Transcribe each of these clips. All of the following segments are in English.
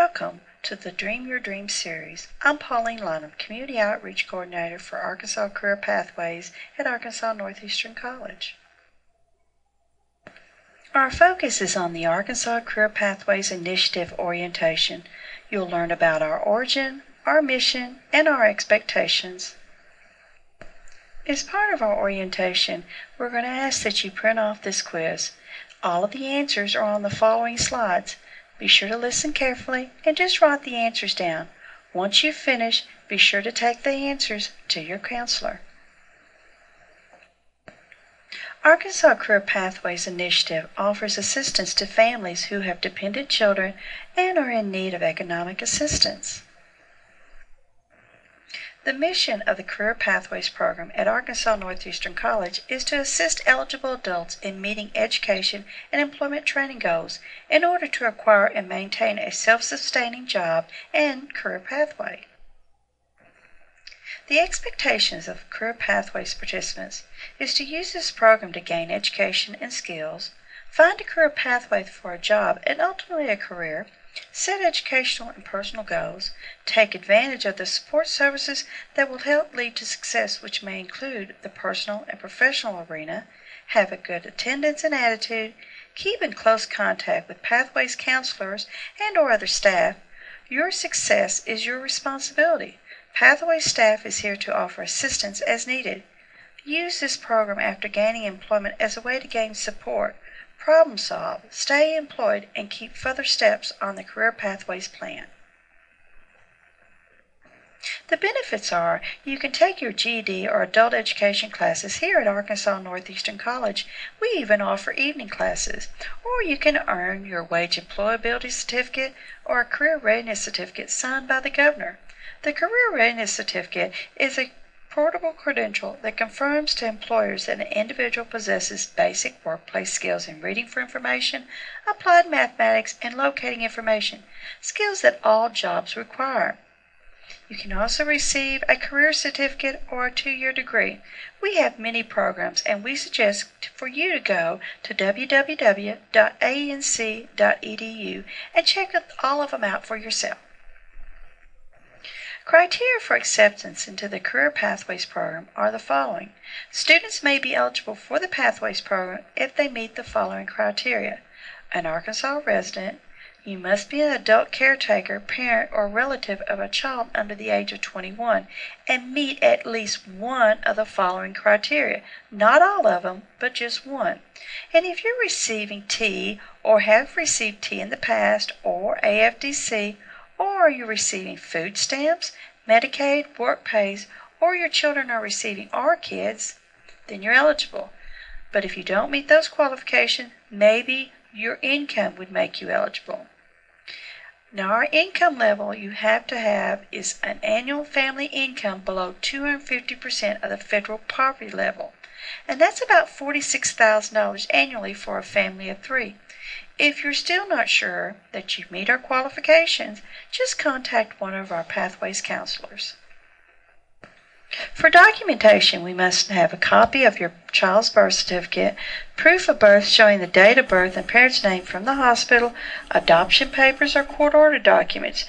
Welcome to the Dream Your Dream series. I'm Pauline Lunham, Community Outreach Coordinator for Arkansas Career Pathways at Arkansas Northeastern College. Our focus is on the Arkansas Career Pathways Initiative orientation. You'll learn about our origin, our mission, and our expectations. As part of our orientation, we're going to ask that you print off this quiz. All of the answers are on the following slides. Be sure to listen carefully and just write the answers down. Once you've finished, be sure to take the answers to your counselor. Arkansas Career Pathways Initiative offers assistance to families who have dependent children and are in need of economic assistance. The mission of the Career Pathways program at Arkansas Northeastern College is to assist eligible adults in meeting education and employment training goals in order to acquire and maintain a self-sustaining job and career pathway. The expectations of Career Pathways participants is to use this program to gain education and skills, find a career pathway for a job and ultimately a career, set educational and personal goals, take advantage of the support services that will help lead to success, which may include the personal and professional arena, have a good attendance and attitude, keep in close contact with Pathways counselors and/or other staff. Your success is your responsibility. Pathways staff is here to offer assistance as needed. Use this program after gaining employment as a way to gain support, problem solve, stay employed, and keep further steps on the Career Pathways plan. The benefits are you can take your GED or adult education classes here at Arkansas Northeastern College. We even offer evening classes. Or you can earn your wage employability certificate or a career readiness certificate signed by the governor. The career readiness certificate is a portable credential that confirms to employers that an individual possesses basic workplace skills in reading for information, applied mathematics, and locating information, skills that all jobs require. You can also receive a career certificate or a 2-year degree. We have many programs, and we suggest for you to go to www.anc.edu and check all of them out for yourself. Criteria for acceptance into the Career Pathways program are the following. Students may be eligible for the Pathways program if they meet the following criteria. An Arkansas resident, you must be an adult caretaker, parent, or relative of a child under the age of 21 and meet at least one of the following criteria. Not all of them, but just one. And if you're receiving T or have received T in the past or AFDC, or you're receiving food stamps, Medicaid, work pays, or your children are receiving our kids, then you're eligible. But if you don't meet those qualifications, maybe your income would make you eligible. Now, our income level you have to have is an annual family income below 250% of the federal poverty level, and that's about $46,000 annually for a family of 3. If you're still not sure that you meet our qualifications, just contact one of our Pathways counselors. For documentation, we must have a copy of your child's birth certificate, proof of birth showing the date of birth and parent's name from the hospital, adoption papers or court order documents.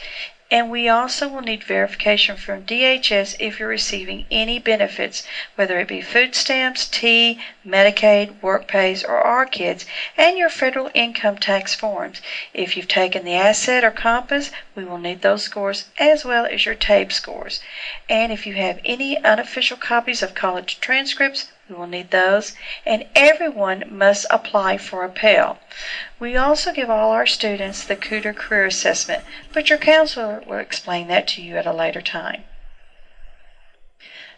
And we also will need verification from DHS if you're receiving any benefits, whether it be food stamps, T, Medicaid, work pays, or our kids, and your federal income tax forms. If you've taken the asset or compass, we will need those scores as well as your TABE scores. And if you have any unofficial copies of college transcripts, we will need those, and everyone must apply for a Pell. We also give all our students the Cooter Career Assessment, but your counselor will explain that to you at a later time.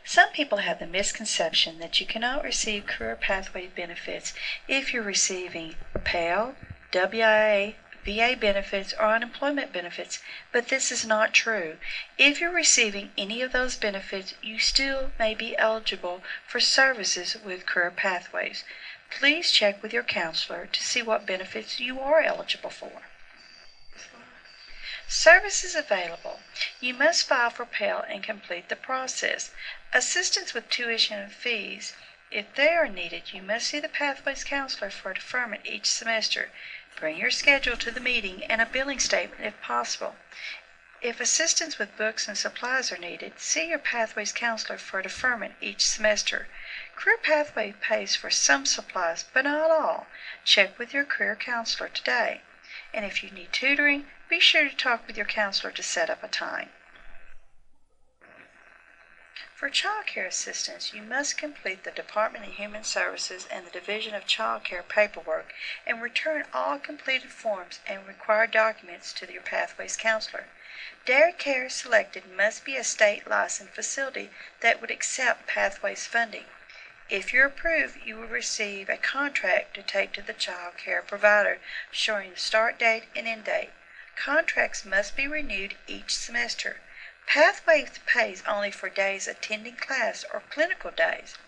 Some people have the misconception that you cannot receive career pathway benefits if you're receiving Pell, WIA, VA benefits, or unemployment benefits, but this is not true. If you're receiving any of those benefits, you still may be eligible for services with Career Pathways. Please check with your counselor to see what benefits you are eligible for. Services available. You must file for Pell and complete the process. Assistance with tuition and fees. If they are needed, you must see the Pathways counselor for a deferment each semester. Bring your schedule to the meeting and a billing statement if possible. If assistance with books and supplies are needed, see your Pathways counselor for deferment each semester. Career Pathway pays for some supplies, but not all. Check with your career counselor today. And if you need tutoring, be sure to talk with your counselor to set up a time. For Child Care Assistance, you must complete the Department of Human Services and the Division of Child Care paperwork and return all completed forms and required documents to your Pathways counselor. Daycare selected must be a state-licensed facility that would accept Pathways funding. If you're approved, you will receive a contract to take to the child care provider showing the start date and end date. Contracts must be renewed each semester. Pathways pays only for days attending class or clinical days.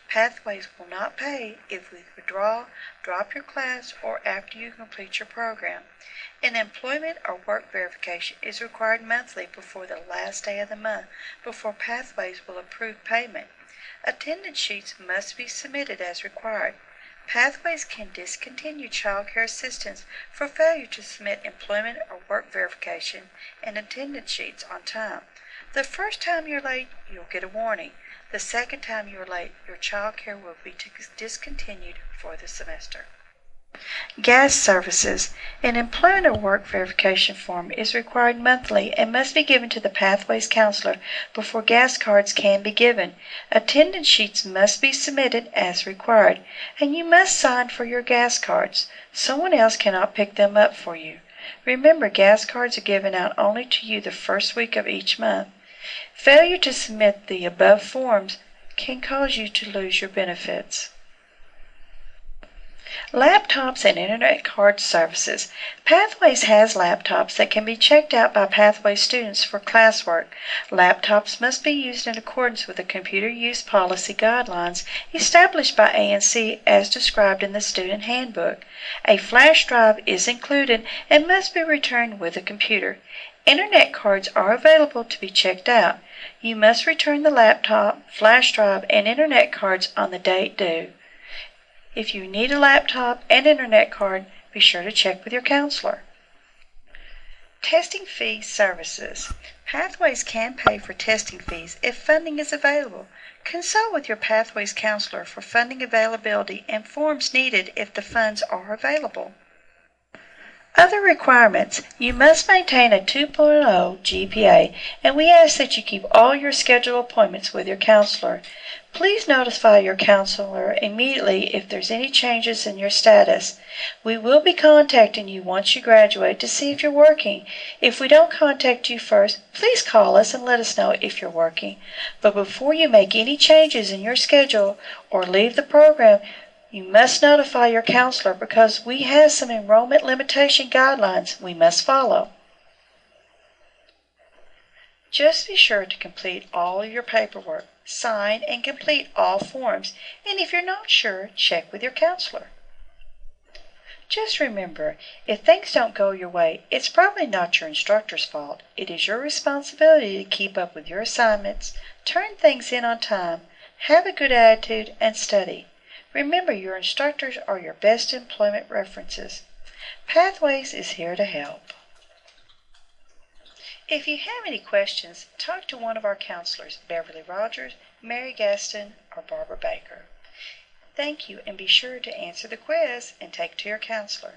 Pathways will not pay if you withdraw, drop your class, or after you complete your program. An employment or work verification is required monthly before the last day of the month before Pathways will approve payment. Attendance sheets must be submitted as required. Pathways can discontinue child care assistance for failure to submit employment or work verification and attendance sheets on time. The first time you're late, you'll get a warning. The second time you're late, your child care will be discontinued for the semester. Gas services. An employment or work verification form is required monthly and must be given to the Pathways counselor before gas cards can be given. Attendance sheets must be submitted as required, and you must sign for your gas cards. Someone else cannot pick them up for you. Remember, gas cards are given out only to you the first week of each month. Failure to submit the above forms can cause you to lose your benefits. Laptops and Internet card services. Pathways has laptops that can be checked out by Pathways students for classwork. Laptops must be used in accordance with the Computer Use Policy Guidelines established by ANC as described in the Student Handbook. A flash drive is included and must be returned with the computer. Internet cards are available to be checked out. You must return the laptop, flash drive, and Internet cards on the date due. If you need a laptop and Internet card, be sure to check with your counselor. Testing fee services. Pathways can pay for testing fees if funding is available. Consult with your Pathways counselor for funding availability and forms needed if the funds are available. Other requirements. You must maintain a 2.0 GPA, and we ask that you keep all your scheduled appointments with your counselor. Please notify your counselor immediately if there's any changes in your status. We will be contacting you once you graduate to see if you're working. If we don't contact you first, please call us and let us know if you're working. But before you make any changes in your schedule or leave the program, you must notify your counselor because we have some enrollment limitation guidelines we must follow. Just be sure to complete all your paperwork, sign and complete all forms, and if you're not sure, check with your counselor. Just remember, if things don't go your way, it's probably not your instructor's fault. It is your responsibility to keep up with your assignments, turn things in on time, have a good attitude, and study. Remember, your instructors are your best employment references. Pathways is here to help. If you have any questions, talk to one of our counselors, Beverly Rogers, Mary Gaston, or Barbara Baker. Thank you, and be sure to answer the quiz and take it to your counselor.